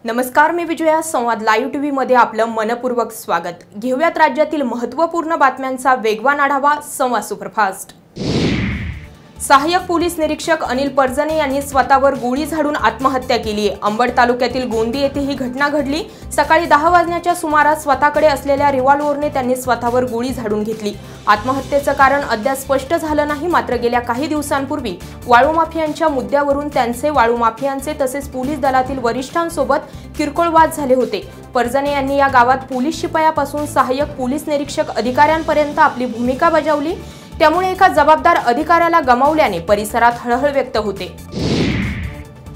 नमस्कार, मी विजया. संवाद live TV मध्ये आपलं मनपूर्वक स्वागत. घेऊयात राज्यातील महत्त्वपूर्ण बातम्यांचा वेगवान आढावा. संवाद सुपरफास्ट. सहाय्यक पोलीस निरीक्षक अनिल परजने यांनी स्वतःवर गोळी झाडून आत्महत्या केली आहे. अंबड तालुक्यातील गोंदी येथे ही घटना घडली. सकाळी 10 वाजण्याच्या सुमारास स्वतःकडे असलेल्या रिव्हॉल्वरने त्यांनी स्वतःवर गोळी झाडून घेतली. आत्महत्येचं कारण अद्याप स्पष्ट झालं नाही. मात्र गेल्या काही दिवसांपूर्वी वाळू माफियांच्या मुद्द्यावरून त्यांचे, वाळू माफियांचे तसेच पोलीस दलातील वरिष्ठांसोबत किरकोळ वाद झाले होते. परजने यांनी या गावात पोलीस शिपायापासून सहाय्यक पोलीस निरीक्षक अधिकाऱ्यांपर्यंत आपली भूमिका बजावली. त्यामुळे एका जबाबदार अधिकाऱ्याला गमावल्याने परिसरात हळहळ व्यक्त होते.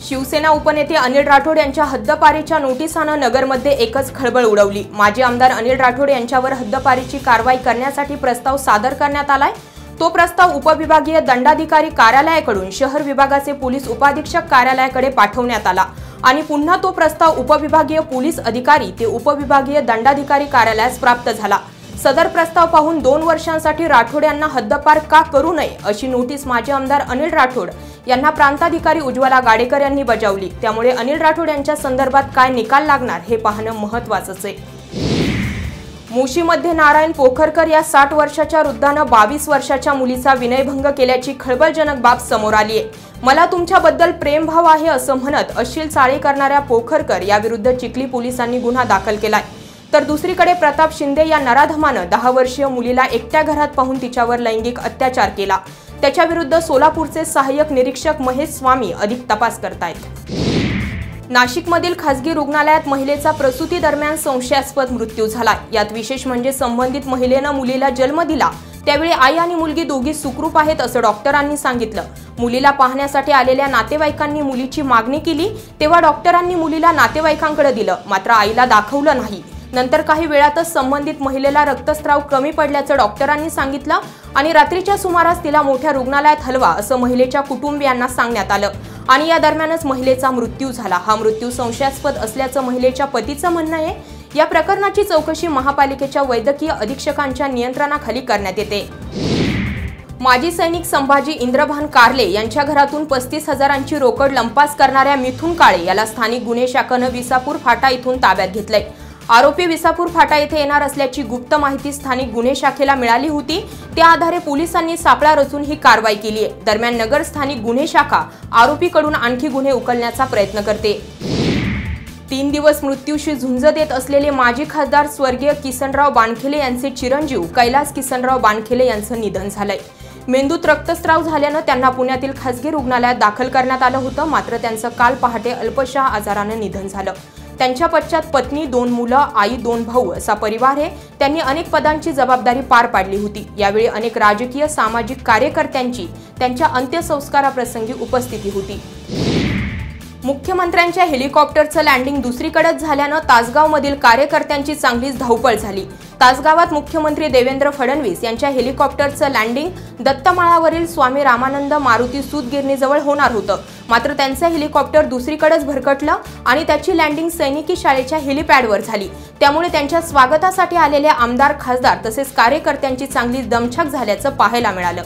शिवसेना उपनेते अनिल राठोड यांच्या हद्दपारीच्या नोटिसानं नगरमध्ये एकच खळबळ उडवली. माजी आमदार अनिल राठोड यांच्यावर हद्दपारीची कारवाई करण्यासाठी प्रस्ताव सादर करण्यात आलाय. तो प्रस्ताव उपविभागीय दंडाधिकारी कार्यालयाकडून शहर विभागाचे पोलीस उपाधीक्षक कार्यालयाकडे पाठवण्यात आला आणि पुन्हा तो प्रस्ताव उपविभागीय पोलीस अधिकारी ते उपविभागीय दंडाधिकारी कार्यालयास प्राप्त झाला. सदर प्रस्ताव पाहून 2 वर्षांसाठी राठोड यांना हद्दपार का करू नये अशी नोटीस माजी आमदार अनिल राठोड यांना प्रांताधिकारी उज्ज्वला गाडेकर यांनी बजावली. त्यामुळे अनिल राठोड यांच्या संदर्भात काय निकाल लागणार हे पाहणं महत्त्वाचंच आहे. मुशीमध्ये नारायण पोखरकर या 60 वर्षाच्या वृद्धानं 22 वर्षाच्या मुलीचा विनयभंग केल्याची खळबळजनक बाब समोर आली आहे. मला तुमच्याबद्दल प्रेमभाव आहे असं म्हणत अश्लील चाळे करणाऱ्या पोखरकर याविरुद्ध चिखली पोलिसांनी गुन्हा दाखल केलाय. तर दुसरीकडे प्रताप शिंदे या नराधमानं 10 वर्षीय मुलीला एकट्या घरात पाहून तिच्यावर लैंगिक अत्याचार केला. त्याच्या विरुद्ध सोलापूरचे सहाय्यक निरीक्षक महेश स्वामी अधिक तपास करतायत. नाशिकमधील खासगी रुग्णालयात महिलेचा प्रसूती दरम्यान संशयास्पद मृत्यू झाला. यात विशेष म्हणजे संबंधित महिलेनं मुलीला जन्म दिला त्यावेळी आई आणि मुलगी दोघी सुखरूप आहेत असं डॉक्टरांनी सांगितलं. मुलीला पाहण्यासाठी आलेल्या नातेवाईकांनी मुलीची मागणी केली तेव्हा डॉक्टरांनी मुलीला नातेवाईकांकडे दिलं. मात्र आईला दाखवलं नाही. नंतर काही वेळातच संबंधित महिलेला रक्तस्राव कमी पडल्याचं डॉक्टरांनी सांगितलं आणि रात्रीच्या सुमारास तिला मोठ्या रुग्णालयात हलवा असं महिलेच्या कुटुंबियांना सांगण्यात आलं आणि या दरम्यानच महिलेचा मृत्यू झाला. हा मृत्यू संशयास्पद असल्याचं महिलेच्या पतीचं म्हणणं आहे. या प्रकरणाची चौकशी महापालिकेच्या वैद्यकीय अधीक्षकांच्या नियंत्रणाखाली करण्यात येते. माजी सैनिक संभाजी इंद्रभान कारले यांच्या घरातून 35,000ची रोकड लंपास करणाऱ्या मिथुन काळे याला स्थानिक गुन्हे शाखेनं विसापूर फाटा इथून ताब्यात घेतलंय. आरोपी विसापूर फाटा येथे येणार असल्याची गुप्त माहिती स्थानिक गुन्हे शाखेला मिळाली होती. त्या आधारे पोलिसांनी सापळा रचून ही कारवाई केली आहे. दरम्यान नगर स्थानिक गुन्हे शाखा आरोपीकडून आणखी गुन्हे उकलण्याचा प्रयत्न करते. 3 दिवस मृत्यूशी झुंज देत असलेले माजी खासदार स्वर्गीय किसनराव बानखेले यांचे चिरंजीव कैलास किसनराव बानखेले यांचं निधन झालंय. मेंदूत रक्तस्राव झाल्यानं त्यांना पुण्यातील खासगी रुग्णालयात दाखल करण्यात आलं होतं. मात्र त्यांचं काल पहाटे अल्पशा आजारानं निधन झालं. त्यांच्या पश्चात पत्नी, 2 मुलं, आई, 2 भाऊ असा परिवार आहे. त्यांनी अनेक पदांची जबाबदारी पार पाडली होती. यावेळी अनेक राजकीय सामाजिक कार्यकर्त्यांची त्यांच्या अंत्यसंस्काराप्रसंगी उपस्थिती होती. मुख्यमंत्र्यांच्या हेलिकॉप्टरचं लँडिंग दुसरीकडेच झाल्यानं तासगावमधील कार्यकर्त्यांची चांगलीच धावपळ झाली. तासगावात मुख्यमंत्री देवेंद्र फडणवीस यांच्या हेलिकॉप्टरचं लँडिंग दत्तमाळावरील स्वामी रामानंद मारुती सूतगिरणीजवळ होणार होतं. मात्र त्यांचं हेलिकॉप्टर दुसरीकडेच भरकटलं आणि त्याची लँडिंग सैनिकी शाळेच्या हेलिपॅडवर झाली. त्यामुळे त्यांच्या स्वागतासाठी आलेल्या आमदार, खासदार तसेच कार्यकर्त्यांची चांगली दमछाक झाल्याचं पाहायला मिळालं.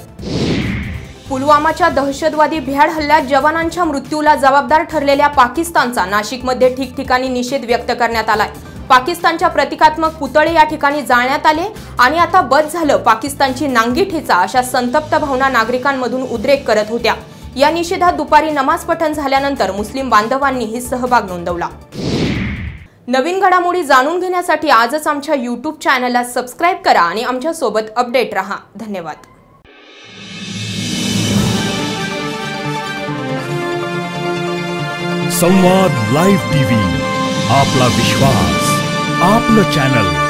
पुलवामाच्या दहशतवादी भ्याड हल्ल्यात जवानांच्या मृत्यूला जबाबदार ठरलेल्या पाकिस्तानचा नाशिकमध्ये ठिकठिकाणी निषेध व्यक्त करण्यात आलाय. पाकिस्तानच्या प्रतिकात्मक पुतळे या ठिकाणी जाळण्यात आले आणि आता बस झालं पाकिस्तानची नांगी ठेचा अशा संतप्त भावना नागरिकांमधून उद्रेक करत होत्या. या निषेधात दुपारी नमाज पठण झाल्यानंतर मुस्लिम बांधवांनीही सहभाग नोंदवला. नवीन घडामोडी जाणून घेण्यासाठी आजच आमच्या YouTube चॅनलला सबस्क्राईब करा आणि आमच्या सोबत अपडेट रहा. धन्यवाद. संवाद लाईव्ह टीव्ही, आपला विश्वास, आपलं चॅनल.